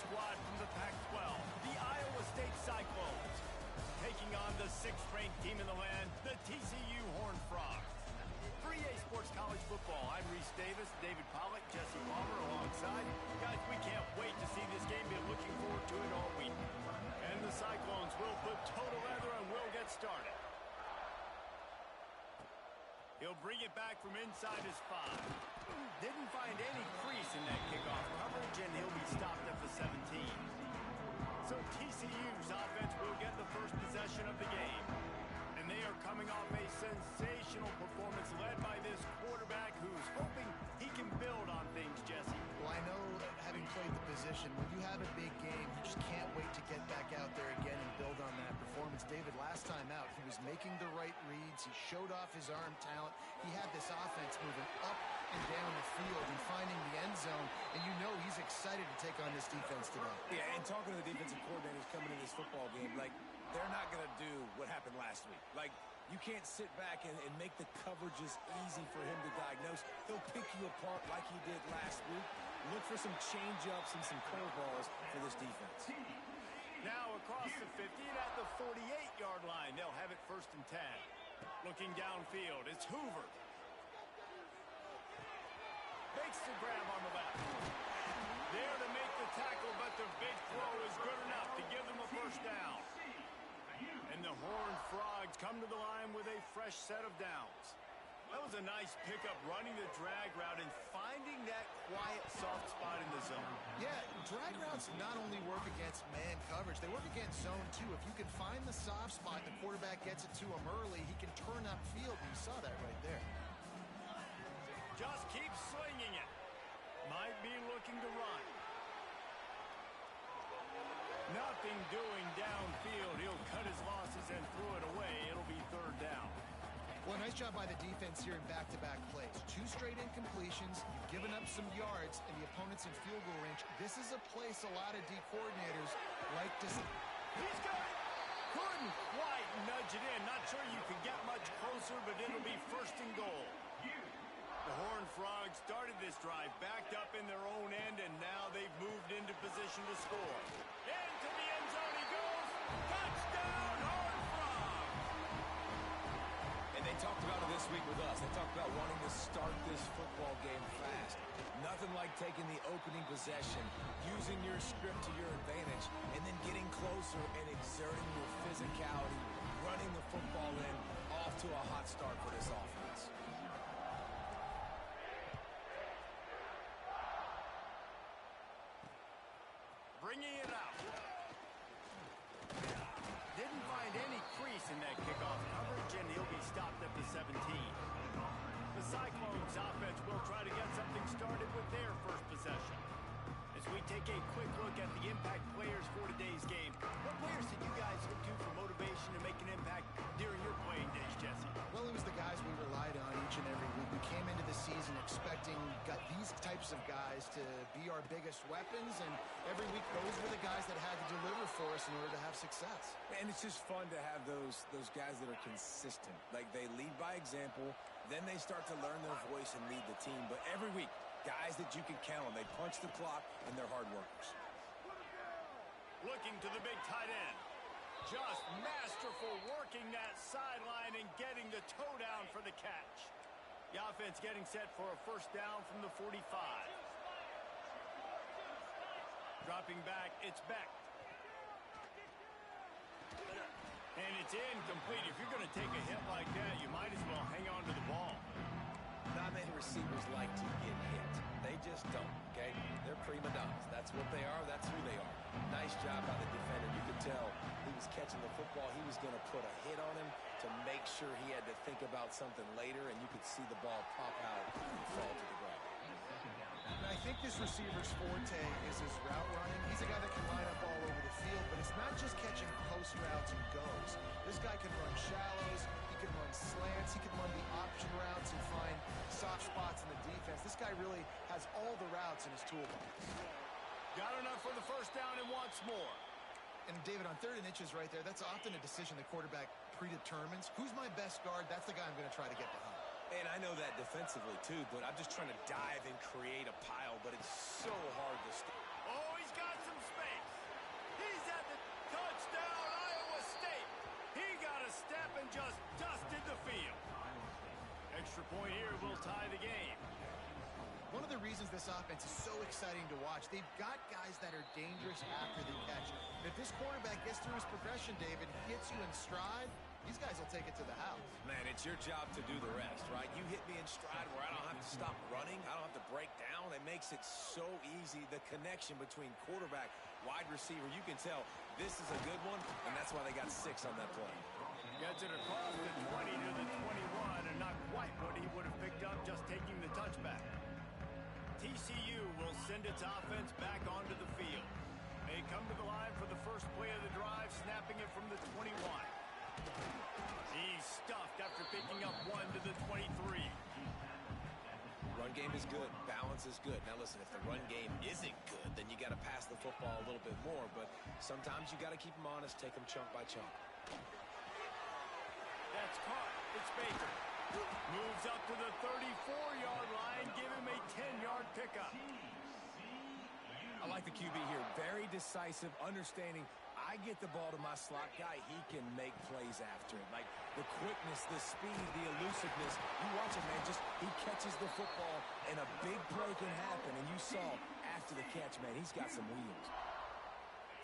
squad from the Pac-12, the Iowa State Cyclones, taking on the 6th-ranked team in the land, the TCU Horned Frogs. For EA Sports College Football, I'm Reese Davis, David Pollack, Jesse Palmer alongside. Guys, we can't wait to see this game. Been looking forward to it all week. And the Cyclones will put total leather and will get started. He'll bring it back from inside his 5. Didn't find any crease in that kickoff coverage, and he'll be stopped at the 17. So TCU's offense will get the first possession of the game. And they are coming off a sensational performance led by this quarterback who's hoping he can build on things, Jesse. Well, I know, having played the position, when you have a big game, you just can't wait to get back out there again and build on that performance. David, last time out, he was making the right reads. He showed off his arm talent. He had this offense moving up and down the field and finding the end zone. And you know he's excited to take on this defense today. Yeah, and talking to the defensive coordinators coming to this football game, like, they're not going to do what happened last week. Like, you can't sit back and make the coverages easy for him to diagnose. He'll pick you apart like he did last week. Look for some change-ups and some curveballs for this defense. Now across the 50 and at the 48-yard line, they'll have it 1st and 10. Looking downfield, it's Hoover. Makes the grab on the left. There to make the tackle, but the big throw is good enough to give them a first down. And the Horned Frogs come to the line with a fresh set of downs. That was a nice pickup, running the drag route and finding that quiet, soft spot in the zone. Yeah, drag routes not only work against man coverage, they work against zone too. If you can find the soft spot, the quarterback gets it to him early, he can turn upfield, and you saw that right there. Just keep slinging it. Might be looking to run. Nothing doing downfield. He'll cut his losses and throw it away. It'll be 3rd down. Well, nice job by the defense here in back-to-back plays. 2 straight incompletions. You've given up some yards, and the opponent's in field goal range. This is a place a lot of D coordinators like to see. He's got it. Couldn't quite nudge it in. Not sure you could get much closer, but it'll be 1st and goal. The Horned Frogs started this drive, backed up in their own end, and now they've moved into position to score. Into the end zone he goes. Touchdown, Horned Frogs! And they talked about it this week with us. They talked about wanting to start this football game fast. Nothing like taking the opening possession, using your script to your advantage, and then getting closer and exerting your physicality, running the football in, off to a hot start for this offense. Bringing it out. Didn't find any crease in that kickoff coverage, and he'll be stopped at the 17. The Cyclones offense will try to get something started with their first possession. As we take a quick look at the impact players for today's game, what players did you guys look to for motivation to make an impact during your playing days, Jesse? Well, it was the guys we relied on each and every week. We came into the season expecting these types of guys to be our biggest weapons, and every week those were the guys that had to deliver for us in order to have success. And it's just fun to have those guys that are consistent. Like, they lead by example, then they start to learn their voice and lead the team. But every week, guys that you can count on. They punch the clock, and they're hard workers. Looking to the big tight end. Just masterful working that sideline and getting the toe down for the catch. The offense getting set for a first down from the 45. Dropping back, it's Beck. And it's incomplete. If you're going to take a hit like that, you might as well hang on to the ball. Not many receivers like to get hit. They just don't, okay? They're prima donnas. That's what they are. That's who they are. Nice job by the defender. You could tell he was catching the football. He was going to put a hit on him to make sure he had to think about something later, and you could see the ball pop out and fall to the ground. And I think this receiver's forte is his route running. He's a guy that can line up all over the field, but it's not just catching post routes and goes. This guy can run shallows, he can run slants, he can run the option routes and find soft spots in the defense. This guy really has all the routes in his toolbox. Got enough for the first down and wants more. And David, on 3rd and inches right there, that's often a decision the quarterback predetermines. Who's my best guard? That's the guy I'm going to try to get behind. And I know that defensively, too, but I'm just trying to dive and create a pile, but it's so hard to stop. Oh, he's got some space. will tie the game. One of the reasons this offense is so exciting to watch, they've got guys that are dangerous after the catch. And if this quarterback gets through his progression, David, gets you in stride, these guys will take it to the house. Man, it's your job to do the rest, right? You hit me in stride where I don't have to stop running. I don't have to break down. It makes it so easy. The connection between quarterback, wide receiver, you can tell this is a good one, and that's why they got 6 on that play. Gets it across the 20 to the 21, and not quite what he would have picked up just taking the touchback. TCU will send its offense back onto the field. They come to the line for the first play of the drive, snapping it from the 21. He's stuffed after picking up 1 to the 23. Run game is good. Balance is good. Now listen, if the run game isn't good, then you got to pass the football a little bit more. But sometimes you got to keep them honest, take them chunk by chunk. That's caught. It's Baker. Moves up to the 34-yard line. Give him a 10-yard pickup. I like the QB here. Very decisive, understanding. I get the ball to my slot guy, he can make plays after it. Like the quickness, the speed, the elusiveness. You watch it, man. Just he catches the football, and a big play can happen. And you saw after the catch, man, he's got some wheels.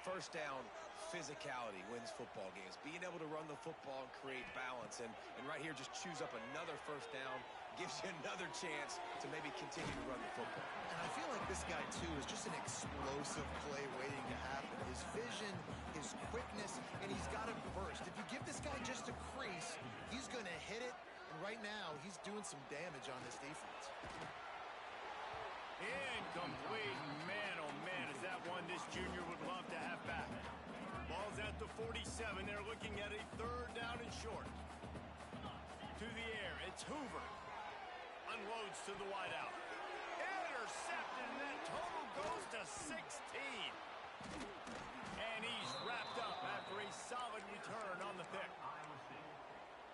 First down, physicality wins football games. Being able to run the football and create balance. And right here, just choose up another first down. Gives you another chance to maybe continue to run the football. And I feel like this guy, too, is just an explosive play waiting to happen. His vision, his quickness, and he's got a burst. If you give this guy just a crease, he's going to hit it. And right now, he's doing some damage on this defense. Incomplete. Man, oh man, is that one this junior would love to have back. Ball's at the 47. They're looking at a 3rd down and short. To the air, it's Hoover. Unloads to the wideout. Intercepted, and that total goes to 16. And he's wrapped up after a solid return on the pick.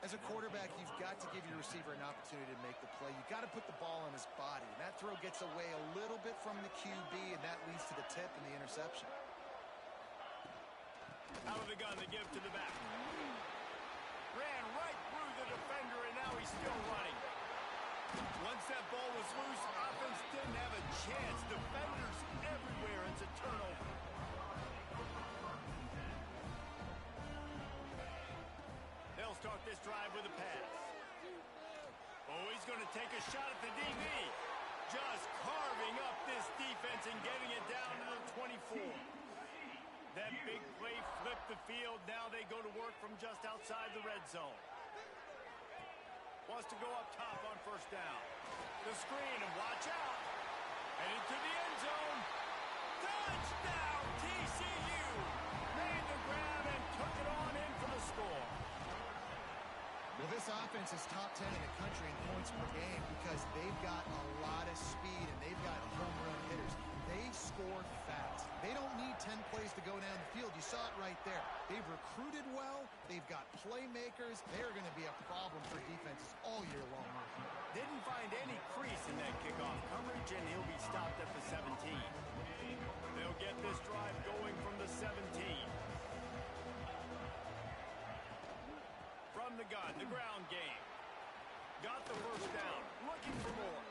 As a quarterback, you've got to give your receiver an opportunity to make the play. You've got to put the ball on his body. And that throw gets away a little bit from the QB, and that leads to the tip and the interception. Out of the gun, they give to the back. Ran right through the defender, and now he's still running. Once that ball was loose, offense didn't have a chance. Defenders everywhere. It's a turnover. They'll start this drive with a pass. Oh, he's going to take a shot at the DB. Just carving up this defense and getting it down to the 24. That big play flipped the field. Now they go to work from just outside the red zone. Wants to go up top on first down. The screen, and watch out. Headed to the end zone. Touchdown, TCU. Made the grab and took it on in for the score. Well, this offense is top 10 in the country in points per game because they've got a lot of speed and they've got home run hitters. They score fast. They don't need 10 plays to go down the field. You saw it right there. They've recruited well. They've got playmakers. They're going to be a problem for defenses all year long. Didn't find any crease in that kickoff coverage, and he'll be stopped at the 17. They'll get this drive going from the 17. From the gun, the ground game. Got the first down. Looking for more.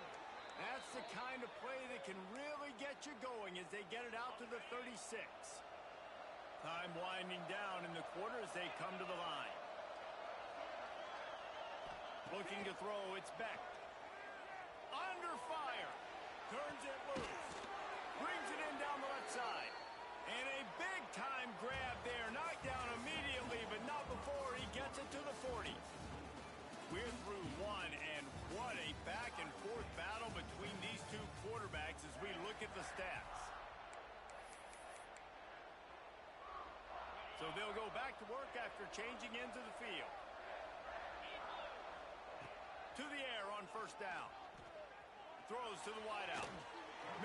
That's the kind of play that can really get you going as they get it out to the 36. Time winding down in the quarter as they come to the line. Looking to throw, it's Beck. Under fire. Turns it loose. Brings it in down the left side. And a big-time grab there. Knocked down immediately, but not before he gets it to the 40. We're through one, and what a back-and-forth battle between these two quarterbacks as we look at the stats. So they'll go back to work after changing into the field. To the air on first down. Throws to the wideout.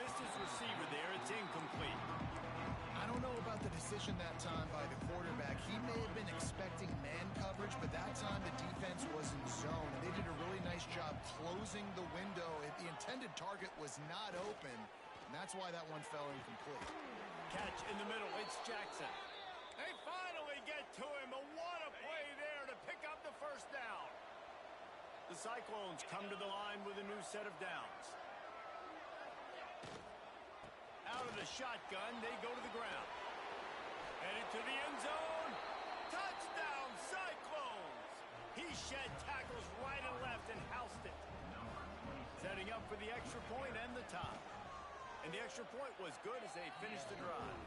Missed his receiver there. It's incomplete. I don't know about the decision that time by the quarterback. He may have been expecting man coverage, but that time the defense was in zone. And they did a really nice job closing the window. The intended target was not open, and that's why that one fell incomplete. Catch in the middle. It's Jackson. They finally get to him. What a play there to pick up the first down. The Cyclones come to the line with a new set of downs. Out of the shotgun, they go to the ground. Headed to the end zone. Touchdown, Cyclones! He shed tackles right and left and housed it. Setting up for the extra point and the tie. And the extra point was good as they finished the drive.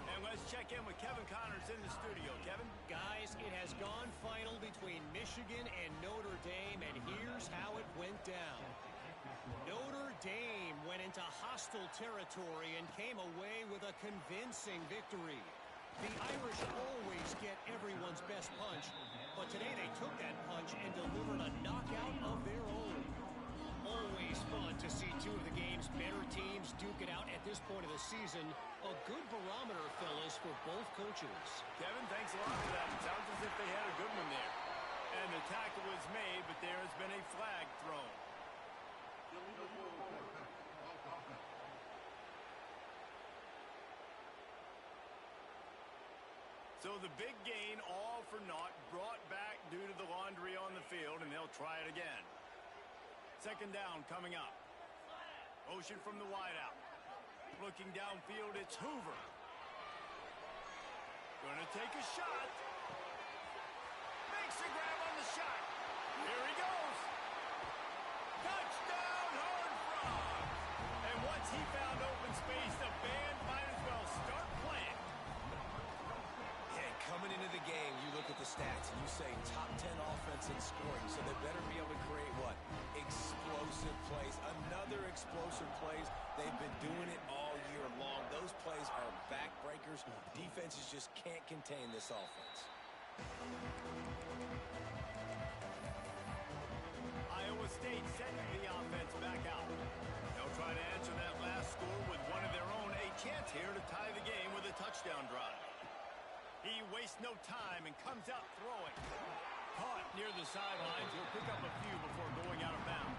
And let's check in with Kevin Connors in the studio. Kevin? Guys, it has gone final between Michigan and Notre Dame, and here's how it went down. Notre Dame went into hostile territory and came away with a convincing victory. The Irish always get everyone's best punch, but today they took that punch and delivered a knockout of their own. Always fun to see two of the game's better teams duke it out at this point of the season. A good barometer, fellas, for both coaches. Kevin, thanks a lot for that. It sounds as if they had a good one there. And the tackle was made, but there has been a flag thrown. So the big gain, all for naught, brought back due to the laundry on the field, and they'll try it again. Second down coming up. Motion from the wideout. Looking downfield, it's Hoover. Gonna take a shot. Makes the grab on the shot. Here he goes. Touchdown, Horned Frogs. And once he found open space, the band might as well start playing. Yeah, coming into the game, you look at the stats and you say top 10 offense in scoring, so they better be able to create what? Explosive plays. Another explosive plays. They've been doing it all year long. Those plays are backbreakers. Defenses just can't contain this offense. Iowa State sending the offense back out. They'll try to answer that last score with one of their own. A chance here to tie the game with a touchdown drive. He wastes no time and comes out throwing. Caught near the sidelines. He'll pick up a few before going out of bounds.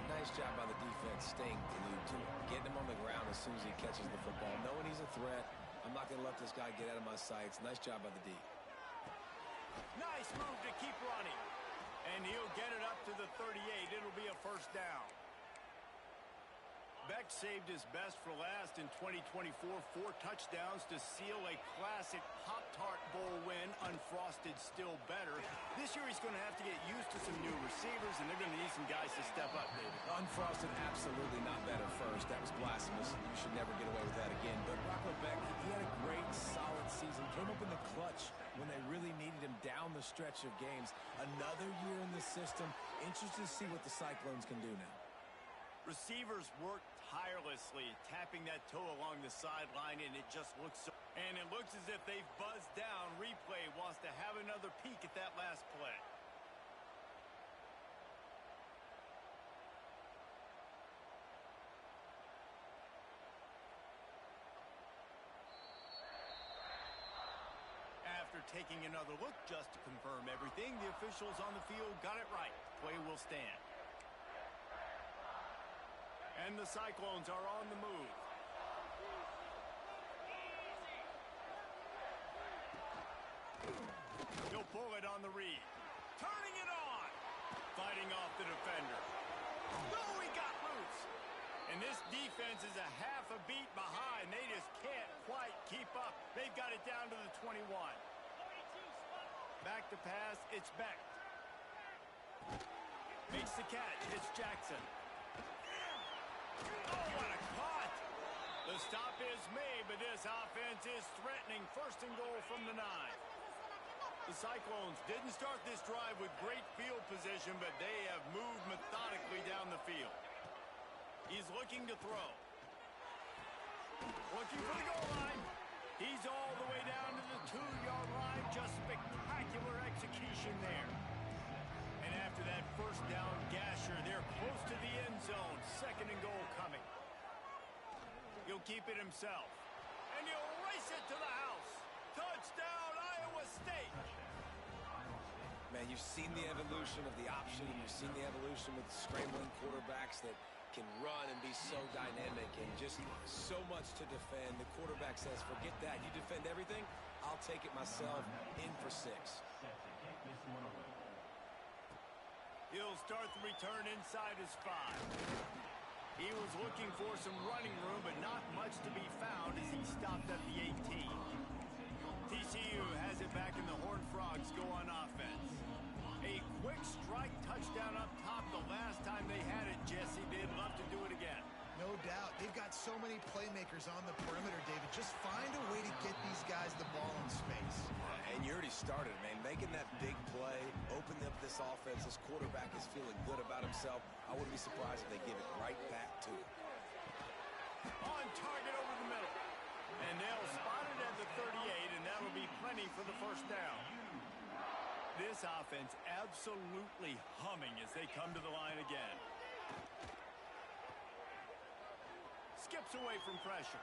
Nice job by the defense staying glued to him. Getting him on the ground as soon as he catches the football. Knowing he's a threat. I'm not going to let this guy get out of my sights. Nice job by the D. Nice move to keep running. And he'll get it up to the 38. It'll be a first down. Beck saved his best for last in 2024. 4 touchdowns to seal a classic Pop-Tart Bowl win. Unfrosted still better. This year he's going to have to get used to some new receivers, and they're going to need some guys to step up, David. Unfrosted, absolutely not better first. That was blasphemous. You should never get away with that again. But Rocco Beck, he had a great, solid season. Came up in the clutch when they really needed him down the stretch of games. Another year in the system. Interested to see what the Cyclones can do now. Receivers work tirelessly, tapping that toe along the sideline, and it just looks so... And it looks as if they've buzzed down. Replay wants to have another peek at that last play. After taking another look just to confirm everything, the officials on the field got it right. Play will stand. And the Cyclones are on the move. He'll pull it on the read. Turning it on. Fighting off the defender. Oh, he got loose. And this defense is a half a beat behind. They just can't quite keep up. They've got it down to the 21. Back to pass. It's Beck. Makes the catch. It's Jackson. Oh, what a caught! The stop is made, but this offense is threatening. First and goal from the 9. The Cyclones didn't start this drive with great field position, but they have moved methodically down the field. He's looking to throw. Looking for the goal line. He's all the way down to the 2-yard line. Just spectacular execution there. And after that first down gasher, they're close to the end zone. Second and goal coming. He'll keep it himself. And he'll race it to the house. Touchdown, Iowa State. Man, you've seen the evolution of the option. You've seen the evolution with scrambling quarterbacks that can run and be so dynamic and just so much to defend. The quarterback says, forget that. You defend everything, I'll take it myself. In for 6. He'll start the return inside his 5. He was looking for some running room, but not much to be found as he stopped at the 18. TCU has it back, and the Horned Frogs go on offense. A quick strike touchdown up top the last time they had it, Jesse. They'd love to do it again. No doubt. They've got so many playmakers on the perimeter, David. Just find a way to get these guys the ball in space. And you already started, man. Making that big play, opening up this offense. This quarterback is feeling good about himself. I wouldn't be surprised if they give it right back to him. On target over the middle. And they'll spot it at the 38, and that'll be plenty for the first down. This offense absolutely humming as they come to the line again. Skips away from pressure.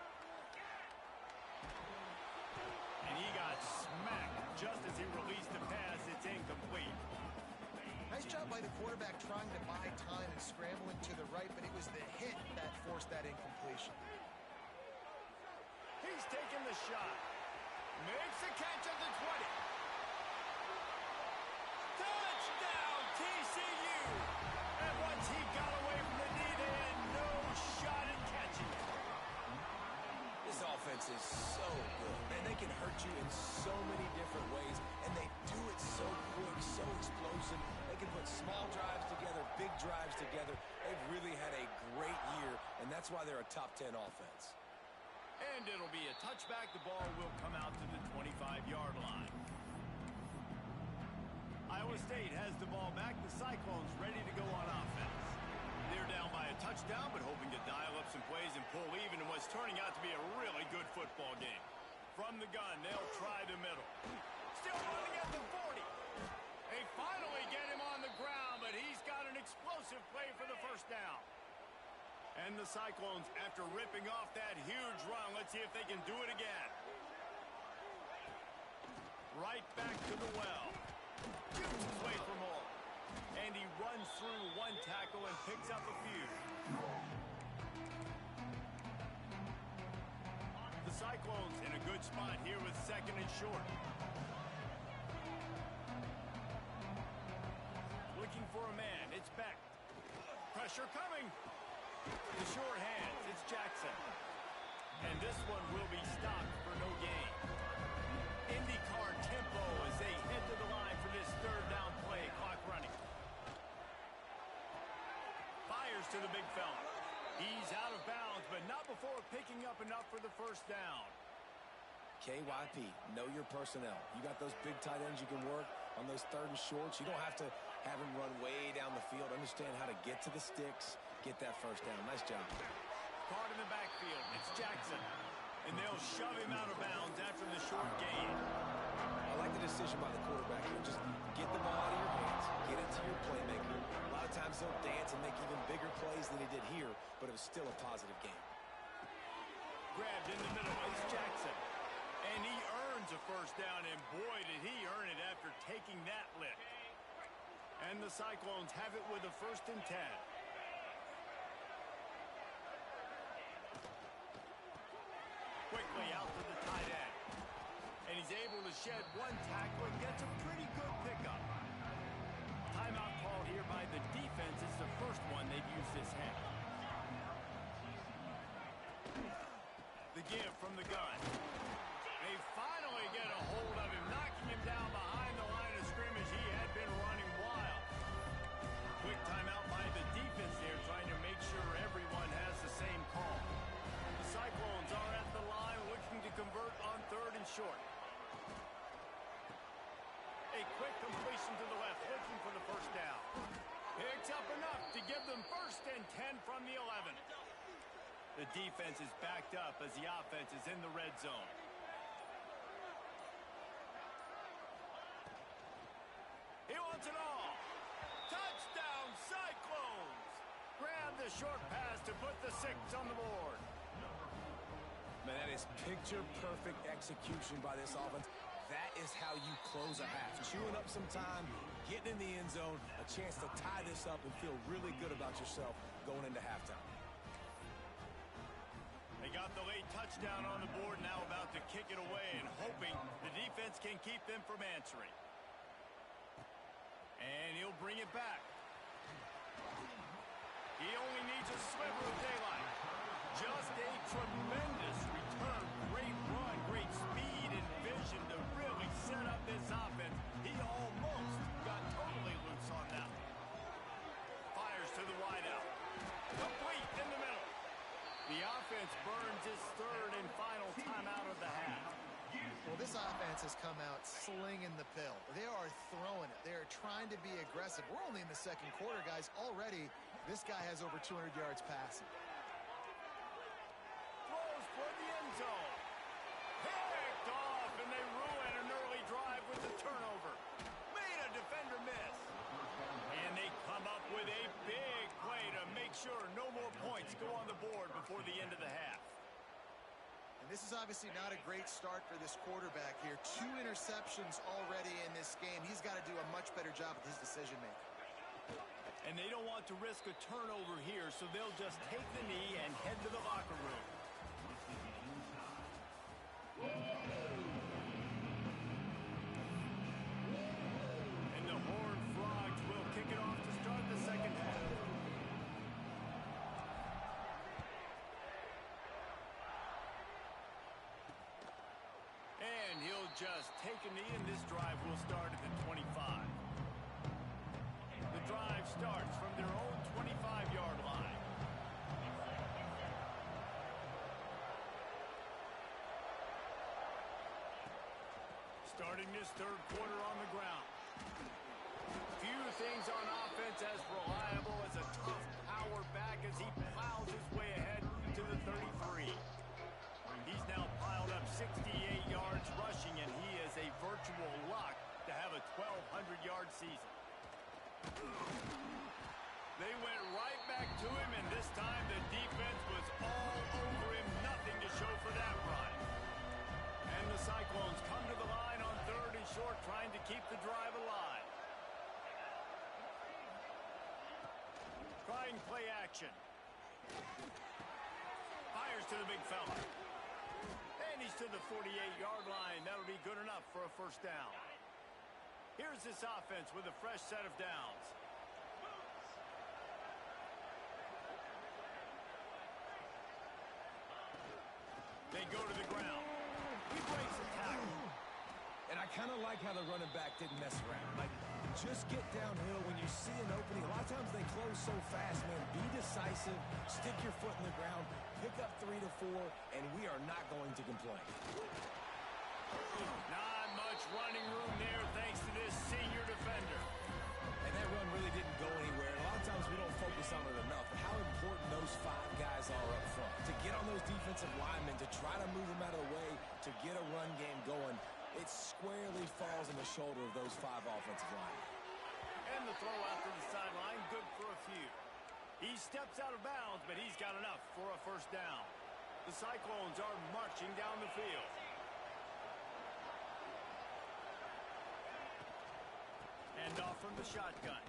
And he got smacked just as he released the pass. It's incomplete. Nice job by the quarterback trying to buy time and scrambling to the right, but it was the hit that forced that incompletion. He's taking the shot. Makes the catch at the 20. Touchdown, TCU! And once he got away from the knee, they had no shot at catching it. This offense is so good. Man, they can hurt you in so many different ways, and they do it so quick, so explosive. They can put small drives together, big drives together. They've really had a great year, and that's why they're a top 10 offense. And it'll be a touchback. The ball will come out to the 25-yard line. Iowa State has the ball back. The Cyclones ready to go on offense. They're down by a touchdown, but hoping to dial up some plays and pull even in what's turning out to be a really good football game. From the gun, they'll try the middle. Still running at the 40. They finally get him on the ground, but he's got an explosive play for the first down. And the Cyclones, after ripping off that huge run, let's see if they can do it again. Right back to the well. Shoots his way for more. And he runs through one tackle and picks up a few. The Cyclones in a good spot here with second and short. Looking for a man. It's Beck. Pressure coming. The short hands, it's Jackson. And this one will be stopped for no gain. IndyCar tempo as they head to the line for this third down play. Clock running. Fires to the big fella. He's out of bounds, but not before picking up enough for the first down. KYP, know your personnel. You got those big tight ends you can work on those third and shorts. You don't have to have him run way down the field. Understand how to get to the sticks, get that first down. Nice job. Caught in the backfield. It's Jackson. And they'll shove him out of bounds after the short gain. I like the decision by the quarterback here. Just get the ball out of your hands. Get it to your playmaker. A lot of times they'll dance and make even bigger plays than he did here, but it was still a positive game. Grabbed in the middle. It's Jackson. And he earns a first down, and boy, did he earn it after taking that lift. And the Cyclones have it with a 1st and 10. Quickly out to the tight end. And he's able to shed one tackle and gets a pretty good pickup. Timeout called here by the defense. It's the first one they've used this half. The give from the gun. They finally get a hold of him, knocking him down behind the line of scrimmage. He had been running wild. Quick timeout by the defense there, trying to make sure everyone has the same call. The Cyclones are at the line looking to convert on 3rd and short. A quick completion to the left, looking for the first down. Picks up enough to give them 1st and 10 from the 11. The defense is backed up as the offense is in the red zone. He wants it all. Touchdown, Cyclones! Grab the short pass to put the 6 on the board. Man, that is picture-perfect execution by this offense. That is how you close a half. Chewing up some time, getting in the end zone, a chance to tie this up and feel really good about yourself going into halftime. They got the late touchdown on the board, now about to kick it away and hoping the defense can keep them from answering. And he'll bring it back. He only needs a sliver of daylight. Just a tremendous return. Great run, great speed and vision to really set up this offense. He almost got totally loose on that one. Fires to the wideout. Complete in the middle. The offense burns its third and final timeout of the half. Well, this offense has come out slinging the pill. They are throwing it. They are trying to be aggressive. We're only in the second quarter, guys. Already, this guy has over 200 yards passing. Throws for the end zone. Picked off, and they ruin an early drive with the turnover. Made a defender miss. And they come up with a big play to make sure no more points go on the board before the end of the half. And this is obviously not a great start for this quarterback here. 2 interceptions already in this game. He's got to do a much better job with his decision-making. And they don't want to risk a turnover here, so they'll just take the knee and head to the locker room. And the Horned Frogs will kick it off to start the second half. And he'll just take a knee, and this drive will start at the 25. The drive starts from their own 25-yard line. Starting this third quarter on the ground. Few things on offense as reliable as a tough power back as he plows his way ahead to the 33. He's now piled up 68 yards rushing, and he is a virtual lock to have a 1,200-yard season. They went right back to him, and this time the defense was all over him. Nothing to show for that run. And the Cyclones come to the line on third and short, trying to keep the drive alive. Trying play action. Fires to the big fella. And he's to the 48-yard line. That'll be good enough for a first down. Here's this offense with a fresh set of downs. They go to the ground. He breaks the tackle. And I kind of like how the running back didn't mess around. Like, just get downhill when you see an opening. A lot of times they close so fast, man. Be decisive. Stick your foot in the ground. Pick up 3 to 4, and we are not going to complain. Not much running room there thanks to this senior defender. And that run really didn't go anywhere. A lot of times we don't focus on it enough. But how important those 5 guys are up front. To get on those defensive linemen, to try to move them out of the way, to get a run game going, it squarely falls on the shoulder of those 5 offensive linemen. And the throw out to the sideline, good for a few. He steps out of bounds, but he's got enough for a first down. The Cyclones are marching down the field. And off from the shotgun.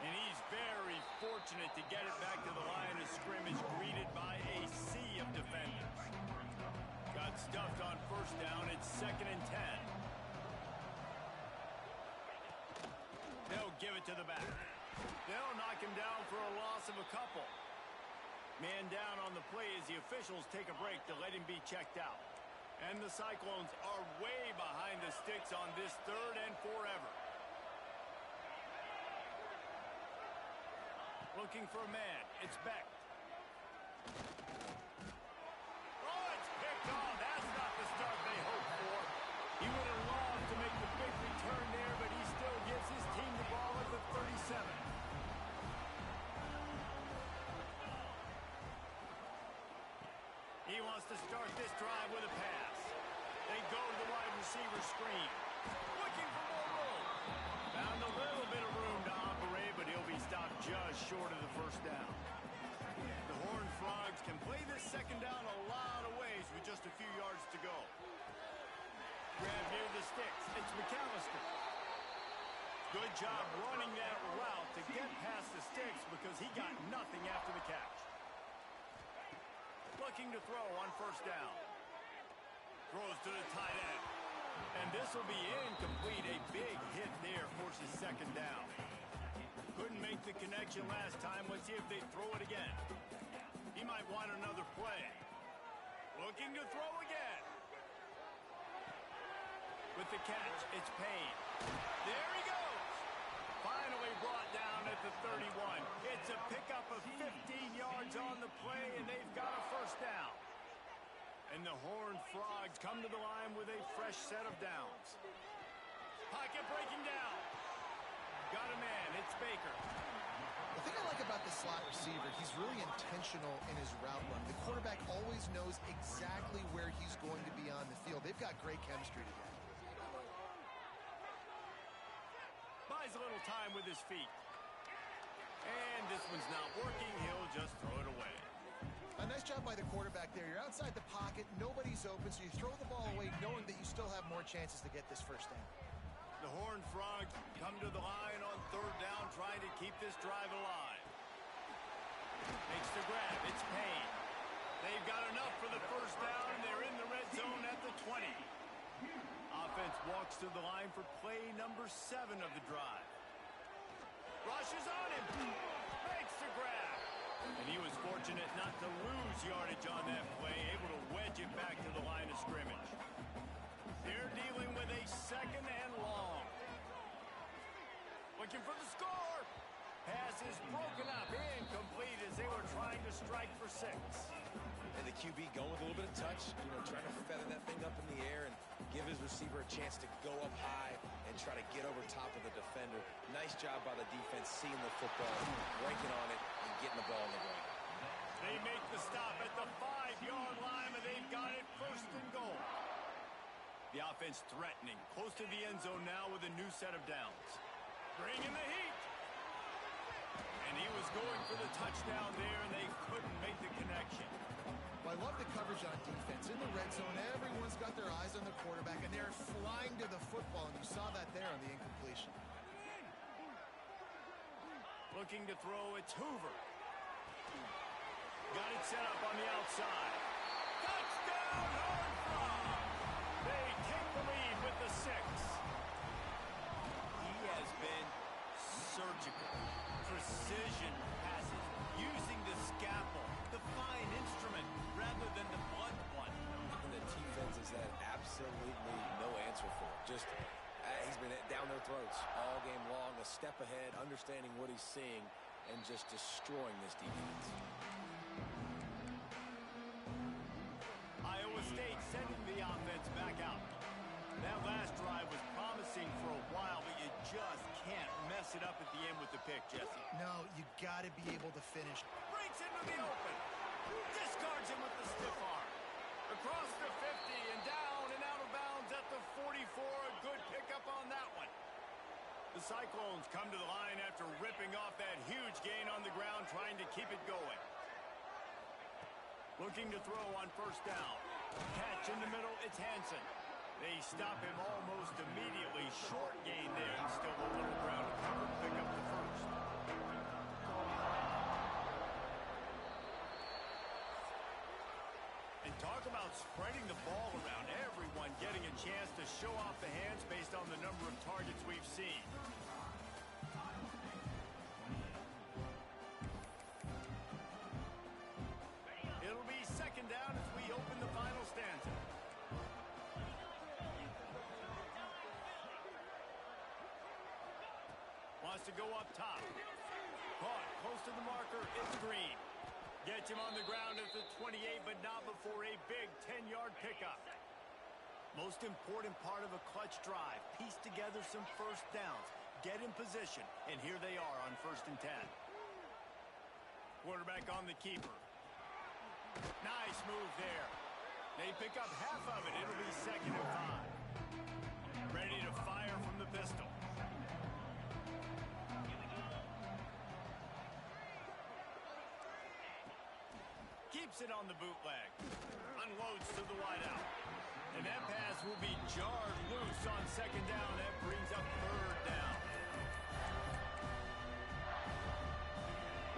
And he's very fortunate to get it back to the line of scrimmage, greeted by a sea of defenders. Got stuffed on first down. It's 2nd and 10. They'll give it to the back. They'll knock him down for a loss of a couple. Man down on the play as the officials take a break to let him be checked out. And the Cyclones are way behind the sticks on this 3rd and forever. Looking for a man. It's Beck. Oh, it's picked off. That's not the start they hoped for. He would have loved to make the big return there, but he still gives his team the ball at the 37. He wants to start this drive with a pass. They go to the wide receiver screen. Looking for more room. Found a little bit of room to operate, but he'll be stopped just short of the first down. The Horned Frogs can play this second down a lot of ways with just a few yards to go. Grab near the sticks. It's McAllister. Good job running that route to get past the sticks because he got nothing after the catch. Looking to throw on first down. Throws to the tight end. And this will be incomplete. A big hit there forces second down. Couldn't make the connection last time. Let's see if they throw it again. He might want another play. Looking to throw again. With the catch, it's Payne. There he goes. Finally brought down at the 31. It's a pickup of 15 yards on the play, and they've got a first down. And the Horned Frogs come to the line with a fresh set of downs. Pocket breaking down. Got a man. It's Baker. The thing I like about the slot receiver, he's really intentional in his route run. The quarterback always knows exactly where he's going to be on the field. They've got great chemistry together. Buys a little time with his feet. And this one's not working. He'll just throw it away. A nice job by the quarterback there. You're outside the pocket. Nobody's open, so you throw the ball away knowing that you still have more chances to get this first down. The Horned Frogs come to the line on third down, trying to keep this drive alive. Makes the grab. It's Payne. They've got enough for the first down, and they're in the red zone at the 20. Offense walks to the line for play number 7 of the drive. Rushes on him. Makes the grab. And he was fortunate not to lose yardage on that play, able to wedge it back to the line of scrimmage. They're dealing with a second and long. Looking for the score. Pass is broken up, incomplete as they were trying to strike for 6. And the QB going with a little bit of touch, trying to feather that thing up in the air and give his receiver a chance to go up high and try to get over top of the defender. Nice job by the defense seeing the football, breaking on it, and getting the ball in the ground. They make the stop at the 5-yard line, and they've got it first and goal. The offense threatening, close to the end zone now with a new set of downs. Bringing the heat. And he was going for the touchdown there, and they couldn't make the connection. Well, I love the coverage on defense. In the red zone, everyone's got their eyes on the quarterback, and they're flying to the football, and you saw that there on the incompletion. Looking to throw, it's Hoover. Got it set up on the outside. Touchdown, Horned Frogs! They take the lead with the 6. He has been surgical. Precision passes, using the scalpel, the fine instrument, rather than the blunt one. And the defense has had absolutely no answer for it. Just, he's been down their throats all game long, a step ahead, understanding what he's seeing, and just destroying this defense. Iowa State sending the offense back out. That last drive was promising for a while, but you just can't mess it up at the end with the pick, Jesse. No, you got to be able to finish. Breaks into the open. Discards him with the stiff arm. Across the 50 and down and out of bounds at the 44. A good pickup on that one. The Cyclones come to the line after ripping off that huge gain on the ground, trying to keep it going. Looking to throw on first down. Catch in the middle, it's Hansen. They stop him almost immediately. Short gain there. He's still a little ground to cover to pick up the first. And talk about spreading the ball around. Everyone getting a chance to show off the hands based on the number of targets we've seen. It'll be second down as we open the final stanza. Wants to go up top. Caught close to the marker. It's Green. Gets him on the ground at the 28, but not before a big 10-yard pickup. Most important part of a clutch drive. Piece together some first downs. Get in position. And here they are on 1st and 10. Quarterback on the keeper. Nice move there. They pick up half of it. It'll be 2nd and 5. Ready to fire from the pistol. Keeps it on the bootleg. Unloads to the wideout. And that pass will be jarred loose on 2nd down. That brings up 3rd down.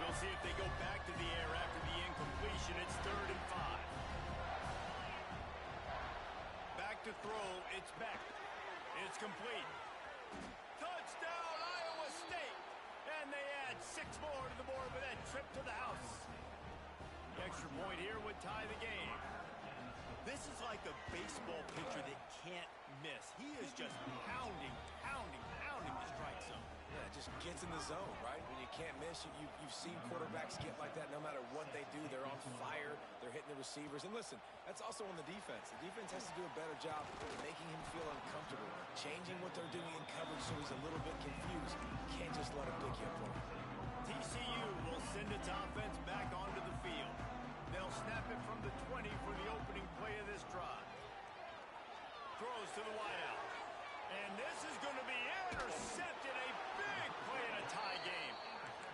We'll see if they go back to the air after the incompletion. It's 3rd and 5. Back to throw. It's Beck. It's complete. Touchdown, Iowa State. And they add 6 more to the board with that trip to the house. The extra point here would tie the game. This is like a baseball pitcher that can't miss. He is just pounding the strike zone. Yeah, it just gets in the zone, right? When you can't miss, you've seen quarterbacks get like that no matter what they do. They're on fire. They're hitting the receivers. And listen, that's also on the defense. The defense has to do a better job of making him feel uncomfortable, changing what they're doing in coverage so he's a little bit confused. You can't just let him pick you apart. TCU will send its offense back onto the field. They'll snap it from the 20 for the opening play of this drive. Throws to the wideout. And this is going to be intercepted. A big play in a tie game.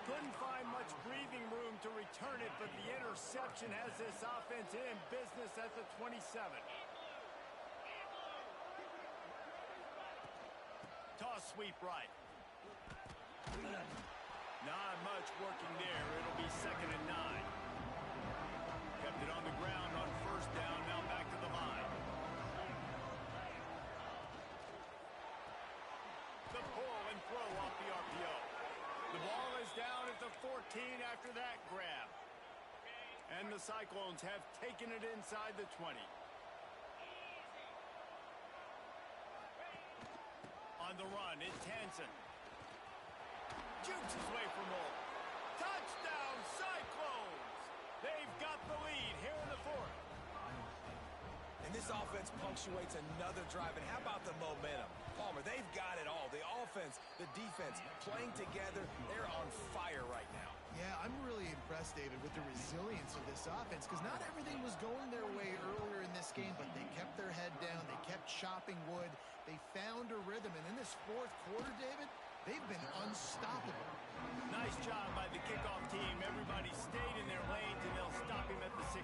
Couldn't find much breathing room to return it, but the interception has this offense in business at the 27. Toss sweep right. Not much working there. It'll be 2nd and 9. Kept it on the ground on 1st down. Now back to the line. The pull and throw off the RPO. The ball is down at the 14 after that grab. And the Cyclones have taken it inside the 20. On the run, it's Hansen. Jukes his way from Moore. Touchdown, Cyclones! They've got the lead here in the 4th. And this offense punctuates another drive. And how about the momentum? Palmer, they've got it all. The offense, the defense, playing together. They're on fire right now. Yeah, I'm really impressed, David, with the resilience of this offense because not everything was going their way earlier in this game, but they kept their head down. They kept chopping wood. They found a rhythm. And in this 4th quarter, David, they've been unstoppable. Nice job by the kickoff team. Everybody stayed in their lanes, and they'll stop him at the 16.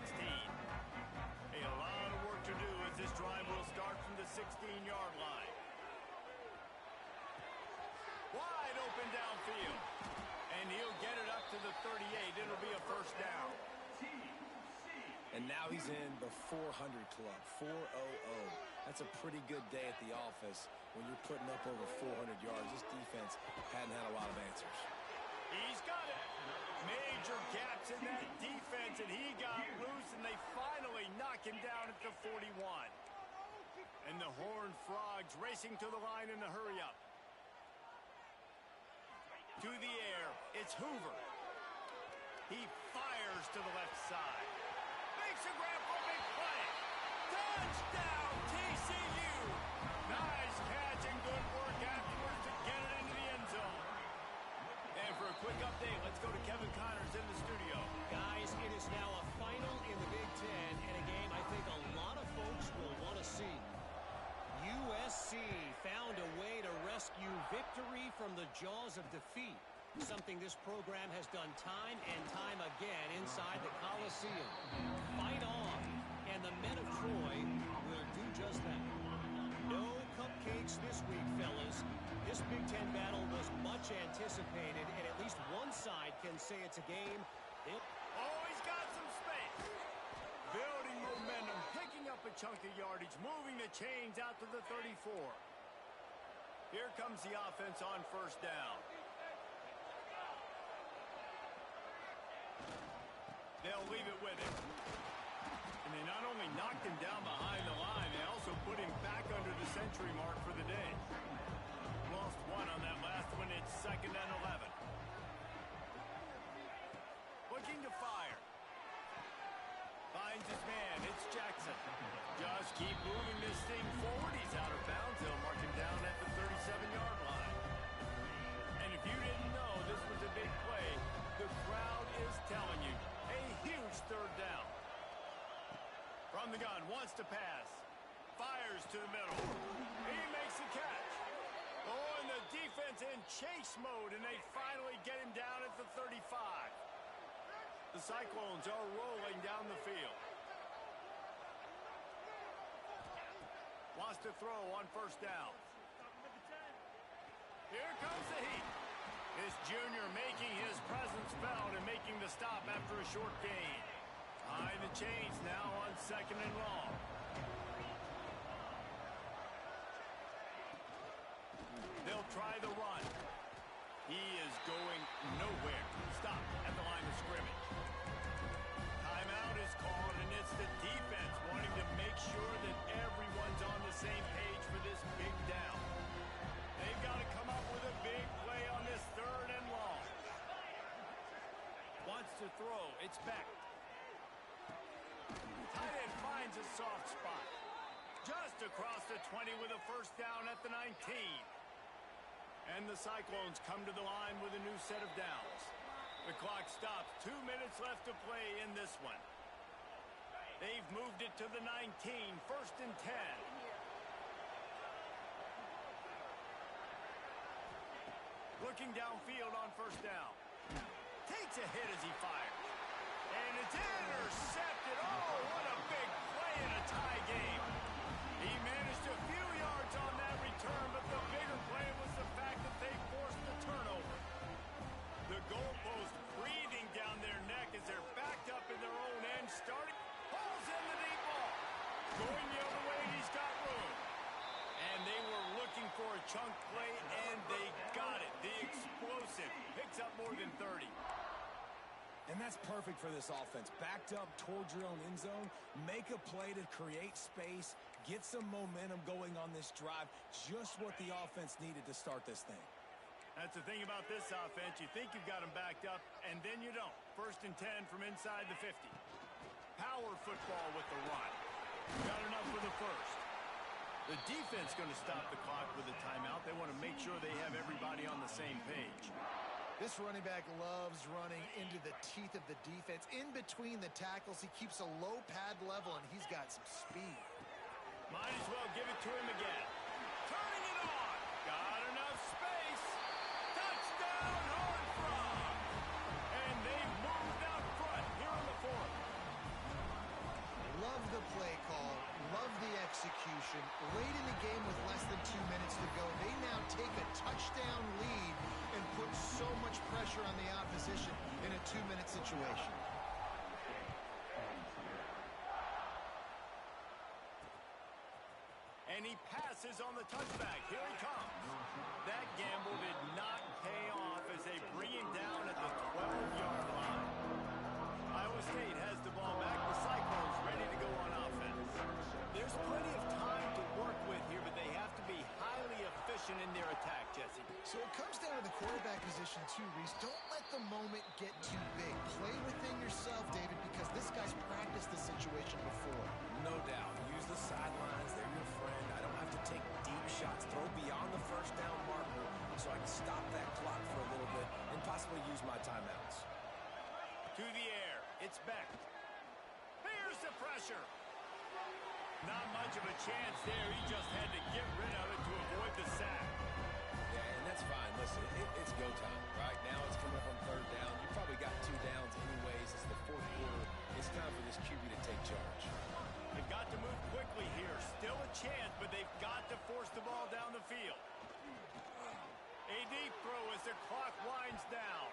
A lot of work to do as this drive will start from the 16-yard line. Wide open downfield. And he'll get it up to the 38. It'll be a 1st down. And now he's in the 400 club, 400. That's a pretty good day at the office when you're putting up over 400 yards. This defense hadn't had a lot of answers. He's got it. Major gaps in that defense, and he got loose, and they finally knock him down at the 41. And the Horned Frogs racing to the line in the hurry-up. To the air, it's Hoover. He fires to the left side. Makes a grab for a big play. Touchdown, TCU. Nice catch and good work afterwards to get it into the end zone. And for a quick update, let's go to Kevin Connors in the studio. Guys, it is now a final in the Big Ten, and a game I think a lot of folks will want to see. USC found a way to rescue victory from the jaws of defeat, something this program has done time and time again inside the Coliseum. Fight on, and the men of Troy will do just that. No cupcakes this week, fellas. This Big Ten battle was much anticipated, and at least one side can say it's a game. Oh, he's got some space. Building momentum, picking up a chunk of yardage, moving the chains out to the 34. Here comes the offense on 1st down. They'll leave it with him. And they not only knocked him down behind the line, they also put him back under the century mark for the day. Lost one on that last one. It's 2nd and 11. Looking to fire. Finds his man. It's Jackson. Just keep moving this thing forward. He's out of bounds. They'll mark him down at the 37-yard line. And if you didn't know this was a big play, the crowd is telling you. A huge 3rd down. From the gun, wants to pass. Fires to the middle. He makes the catch. Oh, and the defense in chase mode, and they finally get him down at the 35. The Cyclones are rolling down the field. Wants to throw on 1st down. Here comes the heat. This junior making his presence felt and making the stop after a short gain. Behind the chains now on 2nd and long. They'll try the run. He is going nowhere. Stop at the line of scrimmage. Timeout is called, and it's the defense wanting to make sure that everyone's on the same page for this big down. They've got to come up with a big play on this 3rd and long. Wants to throw. It's back. Tight end finds a soft spot. Just across the 20 with a first down at the 19. And the Cyclones come to the line with a new set of downs. The clock stops. 2 minutes left to play in this one. They've moved it to the 19. 1st and 10. Looking downfield on first down. Takes a hit as he fires. And it's intercepted. Oh, what a big play in a tie game. He managed a few yards on that return, but the bigger play was the fact that they forced the turnover. The goalpost breathing down their neck as they're backed up in their own end. Starting. Pulls in the deep ball. Going the other way, he's got room. And they were looking for a chunk play, and they got it. The explosive picks up more than 30. And that's perfect for this offense. Backed up towards your own end zone, make a play to create space, get some momentum going on this drive. Just what the offense needed to start this thing. That's the thing about this offense. You think you've got them backed up, and then you don't. 1st and 10 from inside the 50. Power football with the run. Got enough for the first. The defense going to stop the clock with a timeout. They want to make sure they have everybody on the same page. This running back loves running into the teeth of the defense. In between the tackles, he keeps a low pad level, and he's got some speed. Might as well give it to him again. Turning it on. Got enough space. Touchdown, Horned Frog. And they've moved out front here on the 4th. Love the play call. Love the execution. Late in the game with less than 2 minutes to go, they now take a touchdown lead and put so much pressure on the opposition in a 2-minute situation. And he passes on the touchback. Here he comes. That gamble did not pay off as they bring him down at the 12-yard line. Iowa State has the ball back. The Cyclones ready to go on offense. There's plenty of time to work with here, but they have to be highly efficient in their attack, Jesse. So it comes down to the quarterback position too, Reese. Don't let the moment get too big. Play within yourself, David, because this guy's practiced the situation before. No doubt. Use the sidelines. They're your friend. I don't have to take deep shots. Throw beyond the first down marker so I can stop that clock for a little bit and possibly use my timeouts. To the air. It's Beck. Here's the pressure. Not much of a chance there. He just had to get rid of it to avoid the sack. Yeah, and that's fine. Listen, it's go time. Right now it's coming up on 3rd down. You probably got 2 downs anyways. It's the 4th quarter. It's time for this QB to take charge. They've got to move quickly here. Still a chance, but they've got to force the ball down the field. A deep throw as the clock winds down.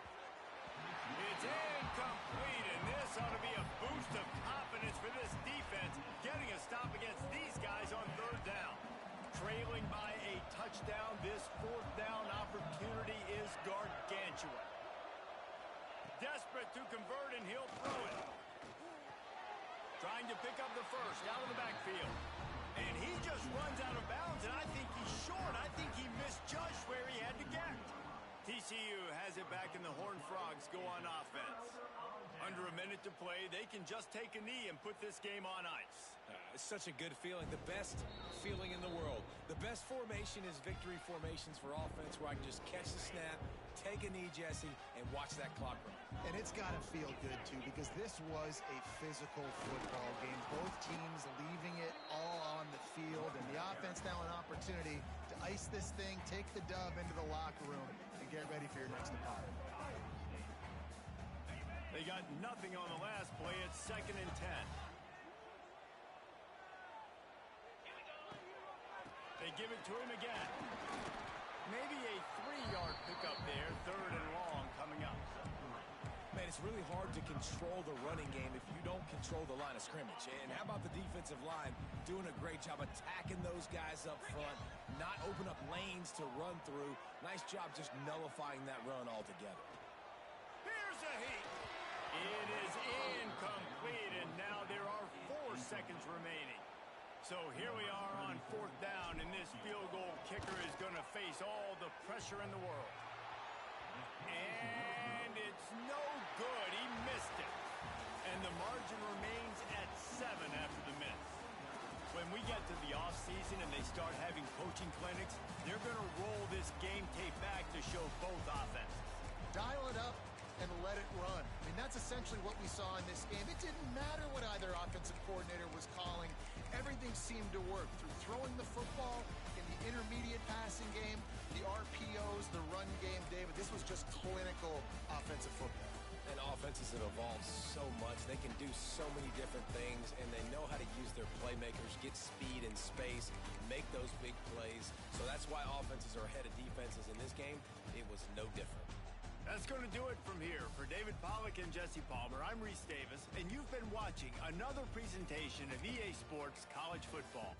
It's incomplete, and this ought to be a boost of confidence for this defense, getting a stop against these guys on 3rd down. Trailing by a touchdown, this 4th down opportunity is gargantuan. Desperate to convert, and he'll throw it. Trying to pick up the first out of the backfield. And he just runs out of bounds, and I think he's short. I think he misjudged where he had to get. TCU has it back, and the Horned Frogs go on offense. Under a minute to play, they can just take a knee and put this game on ice. It's such a good feeling, the best feeling in the world. The best formation is victory formations for offense, where I can just catch the snap, take a knee, Jesse, and watch that clock run. And it's got to feel good, too, because this was a physical football game. Both teams leaving it all on the field, and the offense now an opportunity to ice this thing, take the dub into the locker room, and get ready for your next opponent. They got nothing on the last play. It's 2nd and 10. They give it to him again. Maybe a 3-yard pickup there. 3rd and long coming up. Man, it's really hard to control the running game if you don't control the line of scrimmage. And how about the defensive line doing a great job attacking those guys up front, not open up lanes to run through. Nice job just nullifying that run altogether. It is incomplete, and now there are 4 seconds remaining. So here we are on 4th down, and this field goal kicker is going to face all the pressure in the world. And it's no good. He missed it. And the margin remains at 7 after the miss. When we get to the offseason and they start having coaching clinics, they're going to roll this game tape back to show both offenses. Dial it up and let it run. I mean, that's essentially what we saw in this game. It didn't matter what either offensive coordinator was calling. Everything seemed to work through throwing the football in the intermediate passing game, the RPOs, the run game, David. This was just clinical offensive football. And offenses have evolved so much. They can do so many different things, and they know how to use their playmakers, get speed and space, make those big plays. So that's why offenses are ahead of defenses in this game. It was no different. That's going to do it from here. For David Pollack and Jesse Palmer, I'm Reese Davis, and you've been watching another presentation of EA Sports College Football.